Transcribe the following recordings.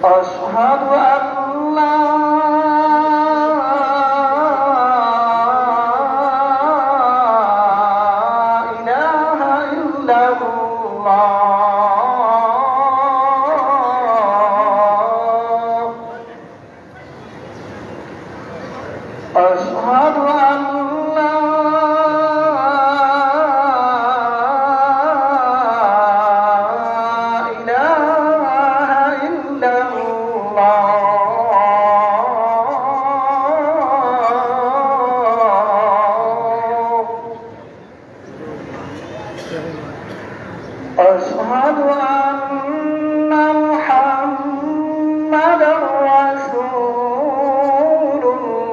أشهد أن لا إله إلا الله. أشهد أن لا إله إلا الله. أشهد أن محمدًا رسول الله.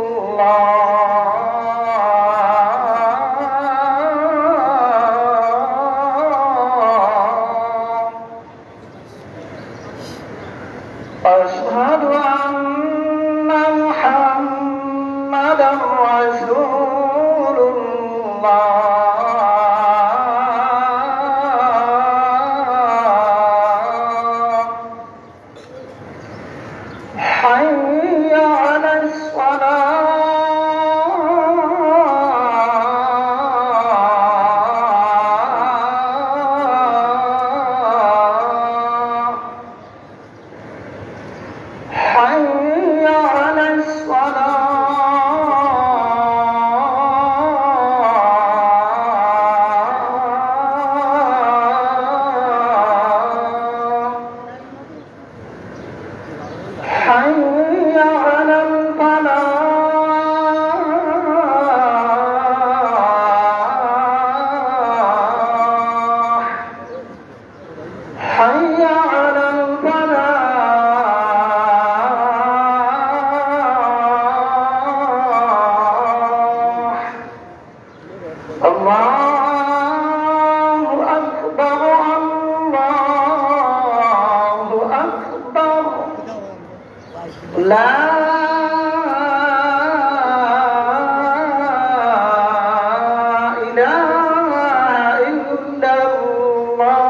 أشهد أن محمدًا رسول الله. حي على الصلاة. حي على الصلاة. حي على الفلاح. حي على الفلاح. الله أكبر الله أكبر. لا إله إلا الله.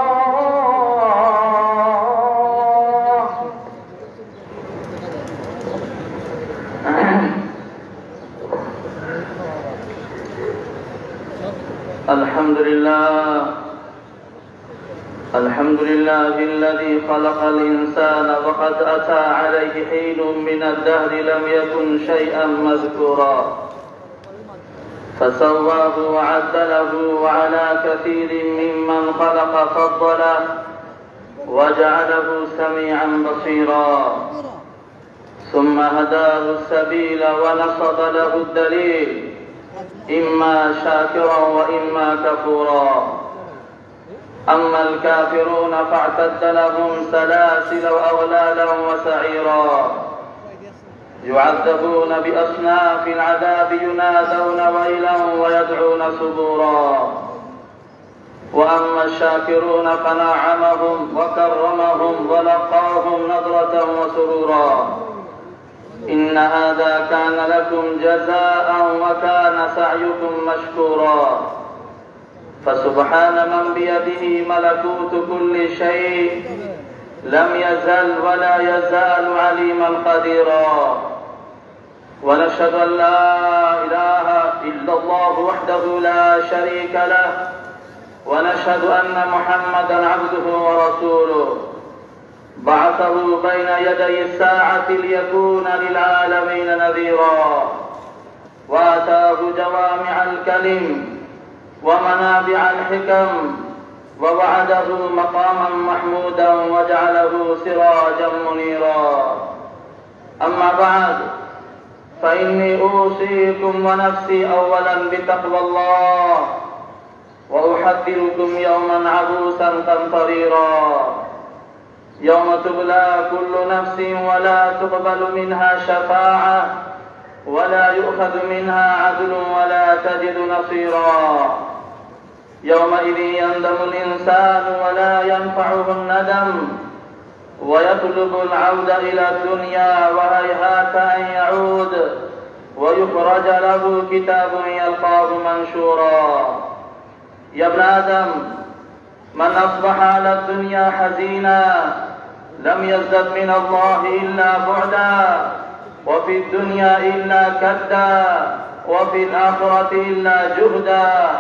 الحمد لله الذي خلق الإنسان وقد أتى عليه حين من الدهر لم يكن شيئا مذكورا، فسواه وعدله وعلى كثير ممن خلق فضله وجعله سميعا بصيرا، ثم هداه السبيل ونصب له الدليل إما شاكرا وإما كفورا. أما الكافرون فاعتد لهم سلاسل وأغلالا وسعيرا، يعذبون بأصناف العذاب، ينادون ويلا ويدعون ثبورا. وأما الشاكرون فنعمهم وكرمهم ولقاهم نضرة وسرورا. إن هذا كان لكم جزاء وكان سعيكم مشكورا. فسبحان من بيده ملكوت كل شيء، لم يزل ولا يزال عليما قديرا. ونشهد أن لا إله إلا الله وحده لا شريك له، ونشهد أن محمدا عبده ورسوله، بعثه بين يدي الساعة ليكون للعالمين نذيرا، وآتاه جوامع الكلم ومنابع الحكم، ووعده مقاما محمودا وجعله سراجا منيرا. أما بعد، فإني أوصيكم ونفسي أولا بتقوى الله، وأحذركم يوما عبوسا قمطريرا، يوم تبلى كل نفس ولا تقبل منها شفاعة ولا يؤخذ منها عدل ولا تجد نصيرا. يومئذ يندم الإنسان ولا ينفعه الندم، ويطلب العود إلى الدنيا وهيهات أن يعود ويخرج له كتاب يلقاه منشورا. يا ابن آدم، من أصبح على الدنيا حزينا لم يزدد من الله إلا بعدا، وفي الدنيا إلا كدا، وفي الآخرة إلا جهدا،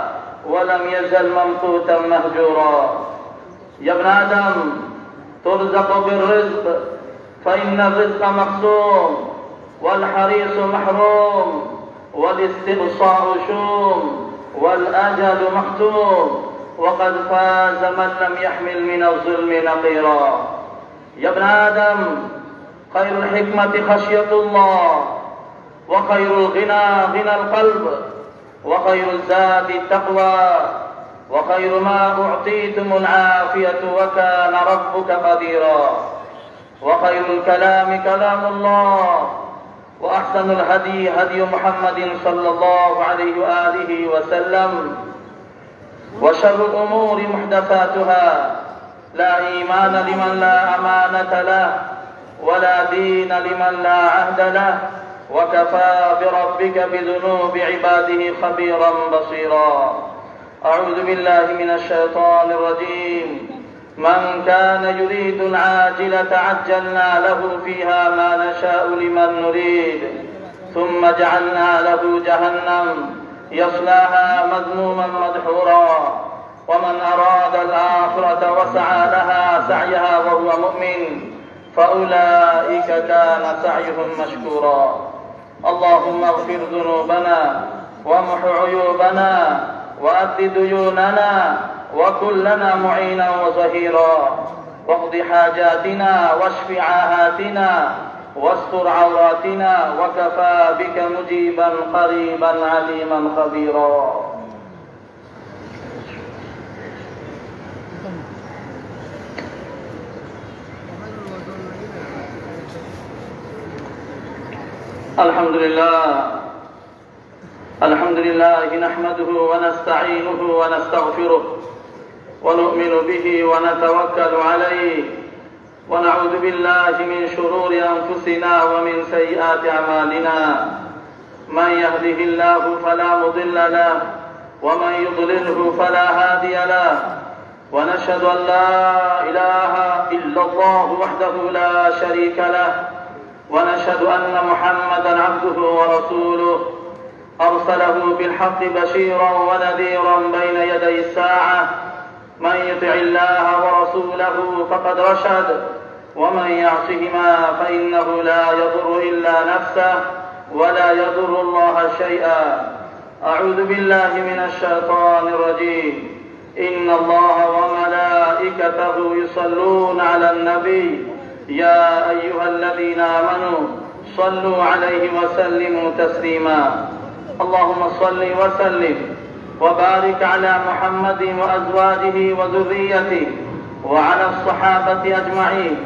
ولم يزل ممقوتا مهجورا. يا ابن آدم ترزق بالرزق، فإن الرزق مقسوم، والحريص محروم، والاستقصاء شوم، والأجل مختوم، وقد فاز من لم يحمل من الظلم نقيرا. يا ابن آدم خير الحكمة خشية الله، وخير الغنى غنى القلب، وخير الزاد التقوى، وخير ما أعطيتم العافية وكان ربك قديرا، وخير الكلام كلام الله، وأحسن الهدي هدي محمد صلى الله عليه وآله وسلم، وشر الأمور محدثاتها، لا إيمان لمن لا أمانة له، ولا دين لمن لا عهد له، وكفى بربك بذنوب عباده خبيرا بصيرا. أعوذ بالله من الشيطان الرجيم. من كان يريد العاجلة عجلنا له فيها ما نشاء لمن نريد، ثم جعلنا له جهنم يصلاها مذموما مدحورا. ومن أراد الآخرة وسعى لها سعيها وهو مؤمن فأولئك كان سعيهم مشكورا. اللهم اغفر ذنوبنا وامح عيوبنا وأد ديوننا، وكن لنا معينا وظهيرا، واقض حاجاتنا واشف عاهاتنا واستر عوراتنا، وكفى بك مجيبا قريبا عليما خبيرا. الحمد لله نحمده ونستعينه ونستغفره، ونؤمن به ونتوكل عليه، ونعوذ بالله من شرور أنفسنا ومن سيئات أعمالنا. من يهده الله فلا مضل له، ومن يضلله فلا هادي له، ونشهد أن لا إله إلا الله وحده لا شريك له، ونشهد أن محمدا عبده ورسوله، أرسله بالحق بشيرا ونذيرا بين يدي الساعة. من يطع الله ورسوله فقد رشد، ومن يعصهما فإنه لا يضر إلا نفسه ولا يضر الله شيئا. أعوذ بالله من الشيطان الرجيم. إن الله وملائكته يصلون على النبي، يا أيها الذين آمنوا صلوا عليه وسلموا تسليما. اللهم صل وسلم وبارك على محمد وأزواجه وذريته وعلى الصحابة أجمعين،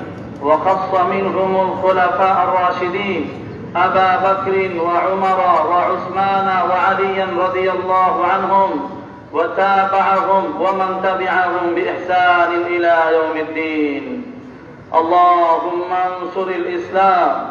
وخص منهم الخلفاء الراشدين أبا بكر وعمر وعثمان وعليا رضي الله عنهم، وتابعهم ومن تبعهم بإحسان إلى يوم الدين. اللهم انصر الإسلام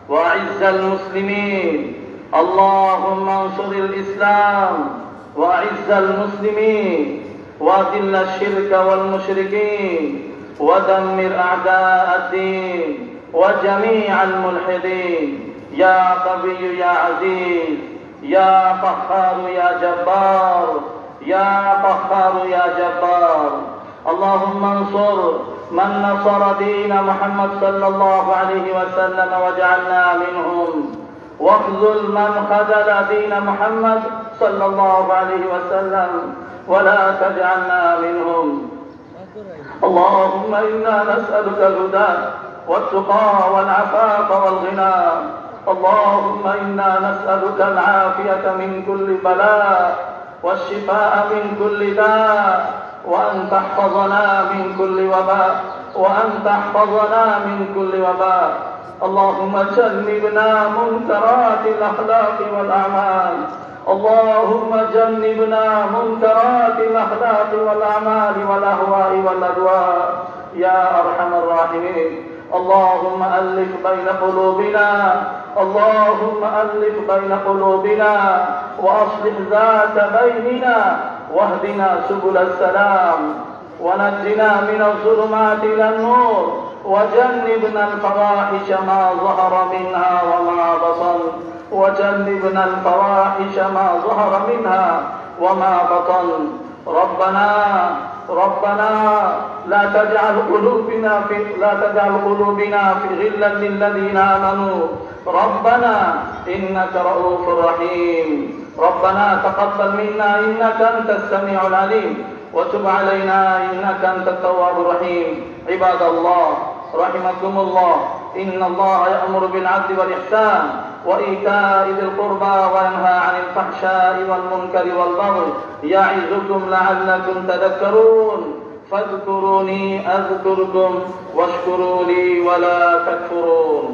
وأعز المسلمين، اللهم انصر الإسلام وأعز المسلمين، وأذل الشرك والمشركين، ودمر أعداء الدين وجميع الملحدين. يا قوي يا عزيز، يا قهار يا جبار، يا قهار يا جبار. اللهم انصر من نصر دين محمد صلى الله عليه وسلم واجعلنا منهم، واخذل من خذل دين محمد صلى الله عليه وسلم ولا تجعلنا منهم. اللهم إنا نسألك الهدى والتقى والعفاف والغنى. اللهم إنا نسألك العافية من كل بلاء والشفاء من كل داء، وأن تحفظنا من كل وباء، وأن تحفظنا من كل وباء. اللهم جنبنا منكرات الأخلاق والأعمال، اللهم جنبنا منكرات الأخلاق والأعمال والأهواء والأدواء يا أرحم الراحمين. اللهم ألف بين قلوبنا، اللهم ألف بين قلوبنا، وأصلح ذات بيننا، واهدنا سبل السلام، ونجنا من الظلمات إلى النور، وجنبنا الفواحش ما ظهر منها وما بطن وجنبنا الفواحش ما ظهر منها وما بطن ربنا لا تجعل قلوبنا في غلا للذين آمنوا ربنا إنك رؤوف رحيم ربنا تقبل منا إنك أنت السميع العليم وتب علينا إنك أنت التواب الرحيم عباد الله رحمكم الله إن الله يأمر بالعدل والإحسان وإيتاء ذي القربى وينهى عن الفحشاء والمنكر والبغي يعظكم لعلكم تذكرون فاذكروني أذكركم واشكروا لي ولا تكفرون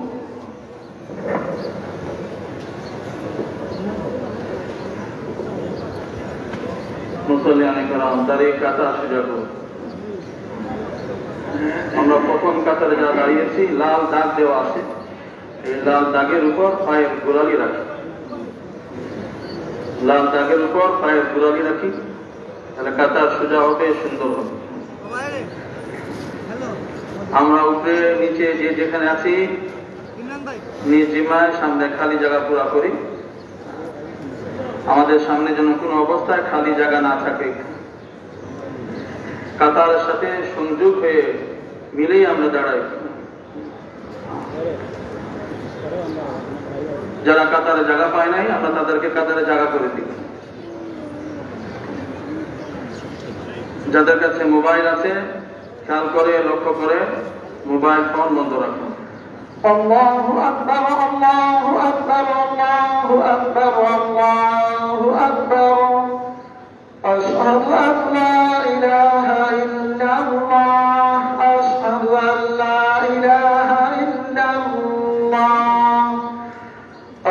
মুসল্লিয়ানে কেরাম দাঁড়িয়ে কাতার সোজা করুন। আমরা প্রথম কাতারে যারা দাঁড়িয়েছি লাল দাগ দেওয়া আছে, এই লাল দাগের উপর পায়ের গোড়ালি রাখি, লাল দাগের উপর পায়ের গোড়ালি রাখি, তাহলে কাতার সোজা হবে, সুন্দর হবে। আমরা উপরে নিচে যে যেখানে আছি নিজ জিম্মায় সামনে খালি জায়গা পুরা করি, আমাদের সামনে যেন কোনো অবস্থায় খালি জায়গা না থাকে, কাতারের সাথে সংযোগ হয়ে মিলেই আমরা দাঁড়াই। যারা কাতারে জায়গা পায় নাই আমরা তাদেরকে কাতারে জায়গা করে দিই। যাদের কাছে মোবাইল আছে খেয়াল করে লক্ষ্য করে মোবাইল ফোন বন্ধ রাখুন। আল্লাহু আকবার আল্লাহু আকবার আল্লাহু আকবার আল্লাহু আকবার আশহাদু আন লা ইলাহা ইল্লাল্লাহ আশহাদু আন লা ইলাহা ইল্লাল্লাহ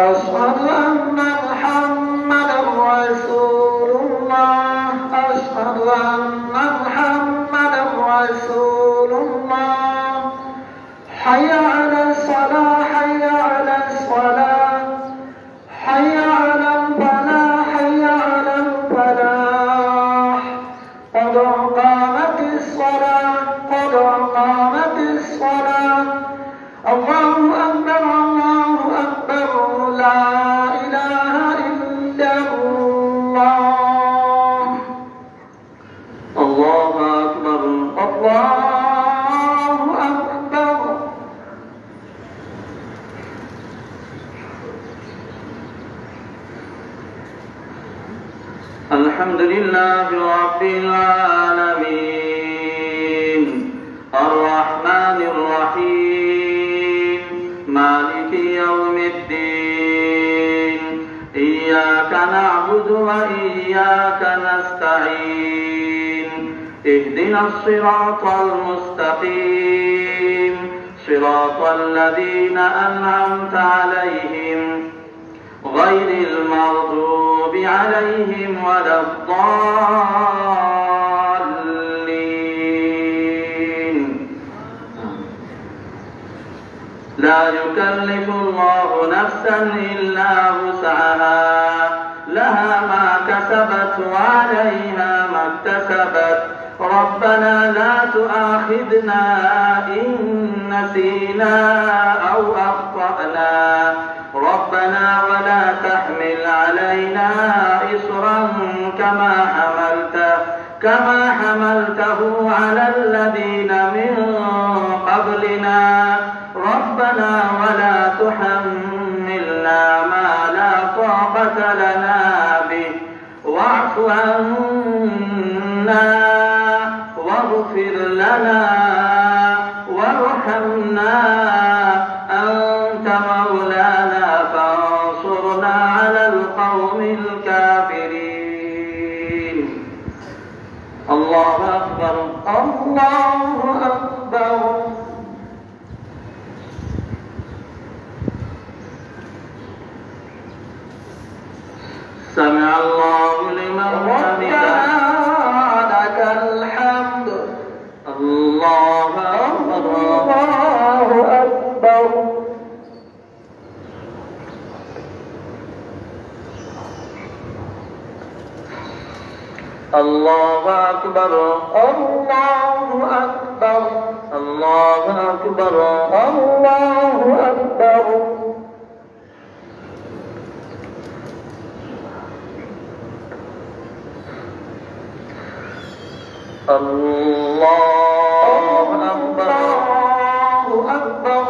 আশহাদু আন্না মুহাম্মাদার রাসূলুল্লাহ আশহাদু আন্না মুহাম্মাদার রাসূলুল্লাহ হাইয়া আলাস সালাহ হাইয়া আলাস সালাহ হাইয়া আলাল ফালাহ হাইয়া আলাল ফালাহ قد قامت الصلاة قد قامت الصلاة الله أكبر الله أكبر لا إله إلا الله الله أكبر الله أكبر الحمد لله رب العالمين الرحمن الرحيم مالك يوم الدين إياك نعبد وإياك نستعين اهدنا الصراط المستقيم صراط الذين أنعمت عليهم غير المغضوب عليهم ولا الضالين لا يكلف الله نفسا إلا وسعها لها ما كسبت وعليها ما اكتسبت ربنا لا تؤاخذنا إن نسينا أو أخطأنا ربنا ولا تحمل علينا إصرا كما حملته على الذين من قبلنا ربنا ولا تحملنا ما لا طاقة لنا به واعف عنا واغفر لنا وارحمنا أنت مولانا فانصرنا على القوم الكافرين الله أكبر الله أكبر سمع الله لمن حمده لك الحمد الله أكبر الله أكبر الله أكبر الله أكبر الله أكبر الله أكبر الله أكبر.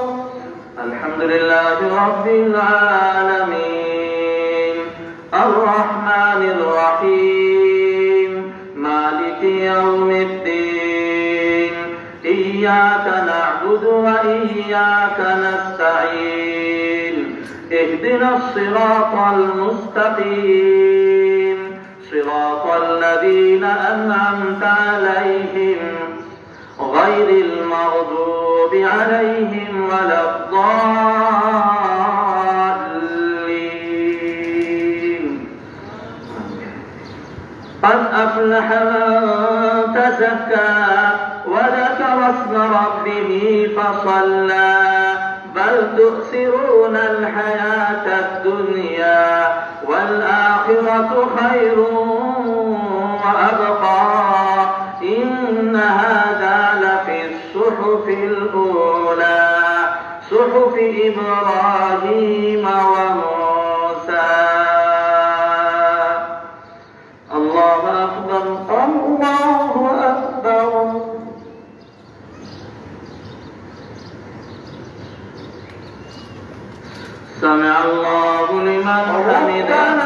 الحمد لله رب العالمين الرحمن الرحيم مالك يوم الدين إياك نعبد وإياك نستعين اهدنا الصراط المستقيم صراط الذين أنعمت عليهم غير المغضوب عليهم ولا الضالين. قد أفلح من تزكى وذكر اسم ربه فصلى بل تؤثرون الحياة الدنيا والآخرة خير وأبقى إن هذا لفي الصحف الأولى صحف إبراهيم وموسى. الله أكبر الله أكبر. سمع الله لمن حمده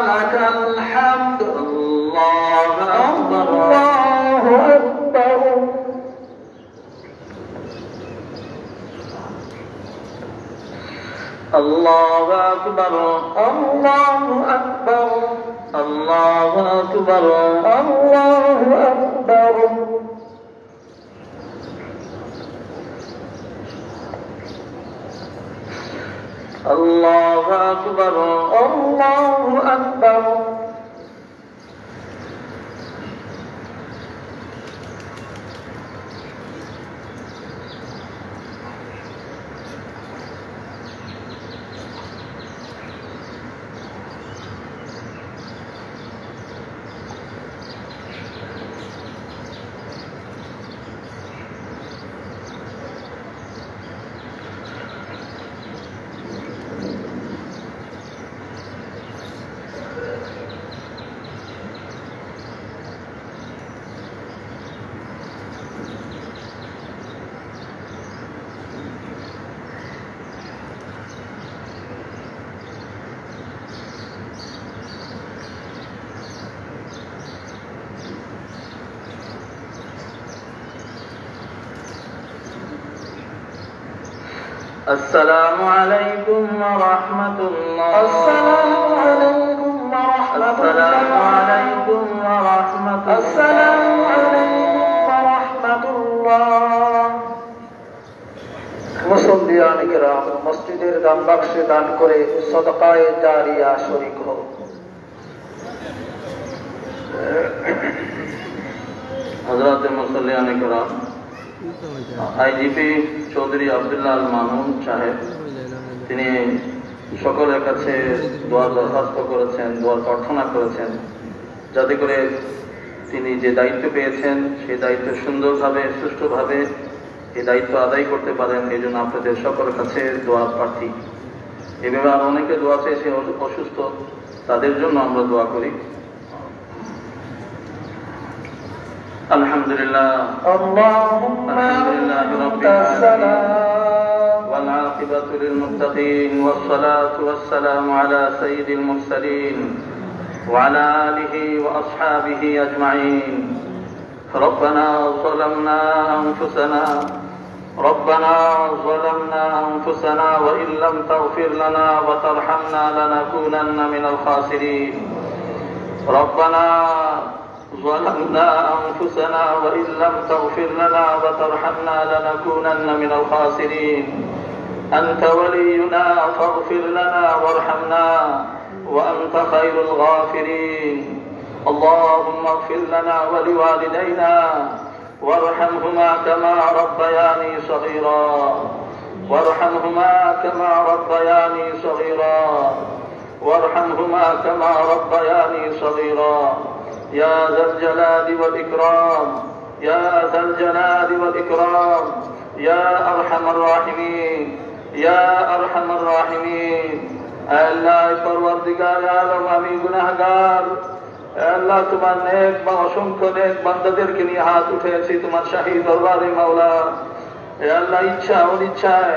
لك الحمد. الله أكبر الله أكبر. الله أكبر الله أكبر. الله أكبر الله أكبر. الله أكبر الله أكبر. السلام عليكم ورحمة الله. السلام عليكم ورحمة الله. السلام عليكم ورحمة الله. السلام عليكم ورحمة الله. মুসল্লিয়ান কিরাম মসজিদের দান বাক্সে দান করে সদকায়ে জারিয়া শরীক হও। হযরত মুসল্লিয়ান কিরাম আইজিপি চৌধুরী আব্দুল্লাহ আল মামুন সাহেব তিনি সকলের কাছে দোয়া দরখাস্ত করেছেন, দোয়া প্রার্থনা করেছেন যাতে করে তিনি যে দায়িত্ব পেয়েছেন সেই দায়িত্ব সুন্দরভাবে সুষ্ঠুভাবে এই দায়িত্ব আদায় করতে পারেন। এই জন্য আপনাদের সকলের কাছে দোয়া প্রার্থী। এভাবে আর অনেকে দোয়া চেয়েছে অসুস্থ, তাদের জন্য আমরা দোয়া করি। الحمد لله اللهم الحمد لله رب العالمين والعاقبة للمتقين والصلاة والسلام على سيد المرسلين وعلى آله وأصحابه أجمعين. ربنا ظلمنا أنفسنا وإن لم تغفر لنا وترحمنا لنكونن من الخاسرين. ربنا ظلمنا أنفسنا وإن لم تغفر لنا وترحمنا لنكونن من الخاسرين. أنت ولينا فاغفر لنا وارحمنا وأنت خير الغافرين. اللهم اغفر لنا ولوالدينا وارحمهما كما ربياني صغيرا وارحمهما كما ربياني صغيرا وارحمهما كما ربياني صغيرا. يا ذا الجلال والإكرام يا ذا الجلال والإكرام يا أرحم الراحمين يا أرحم الراحمين আল্লাহ পরওয়ারদিগার আলম আমি গুনাহগার আল্লাহ তোমার নেক বা অসংখ্য নেক বান্দাদেরকে নিয়ে হাত উঠেছি তোমার শাহী দরবারে মাওলা আল্লাহ ইচ্ছা অনিচ্ছায়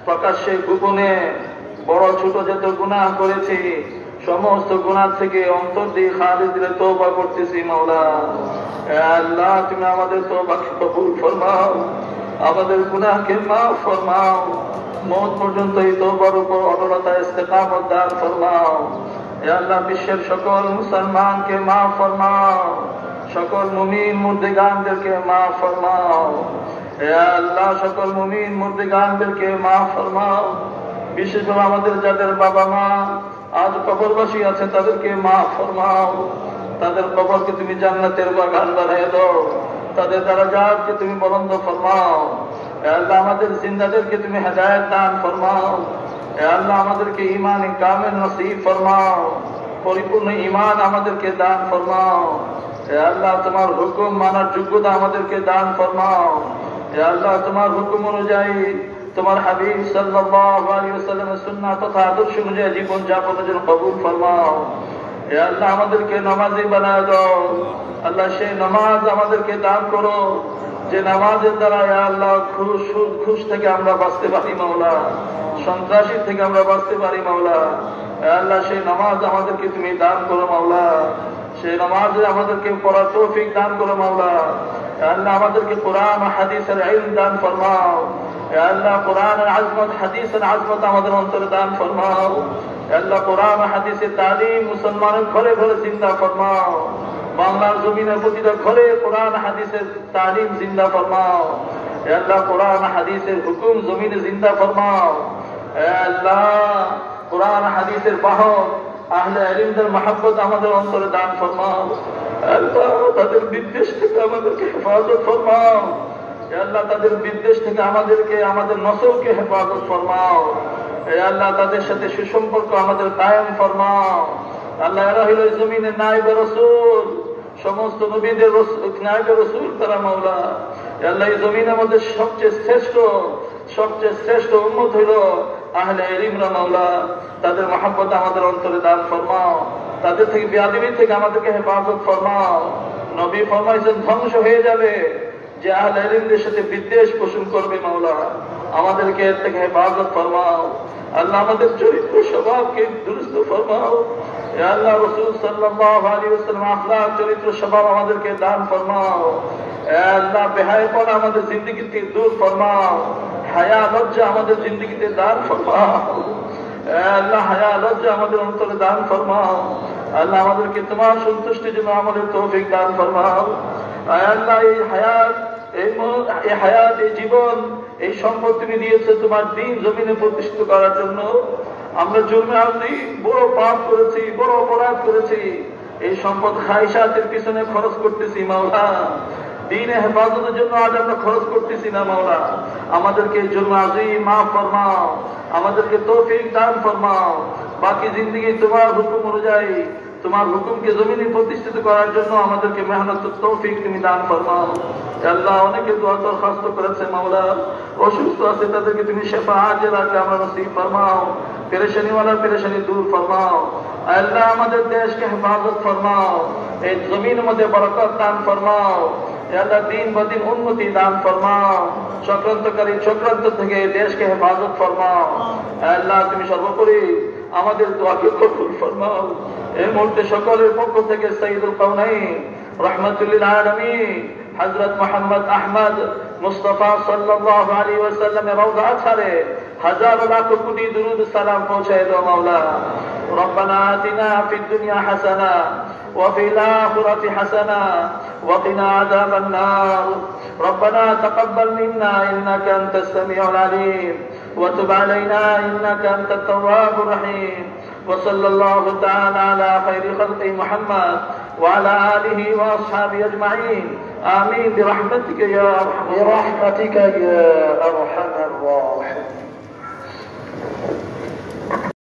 প্রকাশ্যে গোপনে বড় ছোট যত গুনাহ করেছি সমস্ত গুনাহ থেকে অন্তর দিয়ে খালিদ দিলে তওবা করতেছি মাওলা আল্লাহ তুমি আমাদের তওবাকে কবুল ফরমাও আমাদের গুনাহকে মাফ ফরমাও মওত পর্যন্ত এই তওবার উপর অটলতা ইস্তেকামত দান ফরমাও হে আল্লাহ বিশ্বের সকল মুসলমানকে মাফ ফরমাও সকল মুমিন মুর্দেগানদেরকে মাফ ফরমাও হে আল্লাহ সকল মুমিন মুর্দেগানদেরকে মাফ ফরমাও বিশেষ করে আমাদের যাদের বাবা মা আজ কবরবাসী আছে তাদেরকে মাফ ফরমাও তাদের কবরকে তুমি জান্নাতের বাগান বানিয়ে দাও তাদের দারাজাতকে তুমি বুলন্দ ফরমাও হে আল্লাহ আমাদের জিন্দাদেরকে তুমি হেদায়েত দান ফরমাও হে আল্লাহ আমাদেরকে ঈমান কামিল নসিব ফরমাও পরিপূর্ণ ঈমান আমাদেরকে দান ফরমাও হে আল্লাহ তোমার হুকুম মানার যোগ্যতা আমাদেরকে দান ফরমাও হে আল্লাহ তোমার হুকুম অনুযায়ী তোমার হাবিব সাল্লাল্লাহু আলাইহি ওয়াসাল্লামের সুন্নাত তথা আদর্শ অনুযায়ী জীবন যাপনের জন্য কবুল ফরমাও হে আল্লাহ আমাদেরকে নামাজি বানায় দাও আল্লাহ সেই নামাজ আমাদেরকে দান করো যে নামাজের দ্বারা হে আল্লাহ ঘুষ থেকে আমরা বাঁচতে পারি মাওলা সন্ত্রাসী থেকে আমরা বাঁচতে পারি মাওলা হে আল্লাহ সেই নামাজ আমাদেরকে তুমি দান করো মাওলা সেই নামাজে আমাদেরকে পড়ার তৌফিক দান করো মাওলা হে আল্লাহ আমাদেরকে কোরআন ও হাদিসের ইলম দান ফরমাও হে আল্লাহ কোরআনের আজমত হাদিসের আজমত আমাদের অন্তরে দান ফরমাও হে আল্লাহ কোরআন ও হাদিসের তালিম মুসলমানের ঘরে ঘরে জিন্দা ফরমাও বাংলার জমিনের প্রতিটা ঘরে কোরআন হাদিসের তালিম জিন্দা ফরমাও হে আল্লাহ কোরআন হাদিসের হুকুম জমিনে জিন্দা ফরমাও হে আল্লাহ কোরআন হাদিসের বাহক আহলে ইলমদের মহব্বত আমাদের অন্তরে দান ফরমাও আল্লাহ তাদের বিদ্বেষ থেকে আমাদেরকে হেফাজত ফরমাও হে আল্লাহ তাদের বিদ্বেষ থেকে আমাদেরকে আমাদের নসলকে হেফাজত ফরমাও হে আল্লাহ তাদের সাথে সুসম্পর্ক আমাদের কায়েম ফরমাও আল্লাহ এরা হইল জমিনের নায়েবে রাসূল সমস্ত নবীদের নায়েবে রাসূল তারা মাওলা আল্লাহ এই জমিনের মধ্যে সবচেয়ে শ্রেষ্ঠ উম্মত হইল আহলে ইলমরা মাওলা তাদের মহব্বত আমাদের অন্তরে দান ফরমাও তাদের থেকে বেয়াদবি থেকে আমাদেরকে হেফাজত ফরমাও নবী ফরমাইছেন ধ্বংস হয়ে যাবে যে আহলে ইলমদের সাথে বিদ্বেষ পোষণ করবে মাওলা আমাদেরকে এর থেকে হেফাজত ফরমাও আল্লাহ আমাদের চরিত্র স্বভাবকে দুরুস্ত ফরমাও হে আল্লাহ রাসূল সাল্লাল্লাহু আলাইহি ওয়াসাল্লাম আখলাক চরিত্র স্বভাব আমাদেরকে দান ফরমাও হে আল্লাহ বেহায়াপনা আমাদের জিন্দেগি থেকে দূর ফরমাও হায়া লজ্জা আমাদের জিন্দেগিতে দান ফরমাও হে আল্লাহ হায়া লজ্জা আমাদের অন্তরে দান ফরমাও আল্লাহ আমাদেরকে তোমার সন্তুষ্টির জন্য আমলের তৌফিক দান ফরমাও হে আল্লাহ এই হায়াত এই জীবন এই সম্পদ তুমি দিয়েছে তোমার দ্বীন জমিনে প্রতিষ্ঠিত করার জন্য আমরা জন্মে আসি বড় পাপ করেছি বড় অপরাধ করেছি এই সম্পদ খায়সাতের পিছনে খরচ করতেছি মাওলা দ্বীনে হেফাজতের জন্য আজ আমরা খরচ করতেছি না মাওলা আমাদেরকে এই জন্য আজই মাফ ফরমাও আমাদেরকে তৌফিক দান ফরমাও বাকি জিন্দগি তোমার হুকুম অনুযায়ী তোমার হুকুমকে জমিনে প্রতিষ্ঠিত করার জন্য আমাদেরকে মেহনত তৌফিক তুমি দান ফরমাও আল্লাহ অনেকে দোয়া দরখাস্ত করেছে মাওলা অসুস্থ আছে তাদেরকে তুমি শেফা আজেলাকে আমরা নসিব ফরমাও পেরেশানিওয়ালা পেরেশানি দূর ফরমাও আল্লাহ আমাদের দেশকে হেফাজত ফরমাও এই জমিনের মধ্যে বরকত দান ফরমাও আল্লাহ দিন বা দিন উন্নতি দান ফরমাও চক্রান্তকারী চক্রান্ত থেকে দেশকে হেফাজত ফরমাও আল্লাহ তুমি সর্বোপরি আমাদের দোয়াকে কবুল ফরমাও এই মুহূর্তে সকলের পক্ষ থেকে সাইয়্যিদুল কাউনাইন রাহমাতুল লিল আলামিন হযরত মুহাম্মদ আহমদ মুস্তাফা সাল্লাল্লাহু আলাইহি ওয়াসাল্লামের রওজা ছাড়ে হাজার লাখ কোটি দুরুদ সালাম পৌঁছায় দাও মাওলা রব্বানা আতিনা ফিদ দুনিয়া হাসানা ওয়া ফিল আখিরাতি হাসানা ওয়া কিনা আযাবান নার রব্বানা তাকাব্বাল মিন্না ইন্নাকা আনতাস সামিউল আলিম ওয়া তুব আলাইনা ইন্নাকা আনতাত তাওয়াবুর রহিম وصلى الله تعالى على خير خلق محمد وعلى آله وأصحابه أجمعين آمين برحمتك يا أرحم الراحمين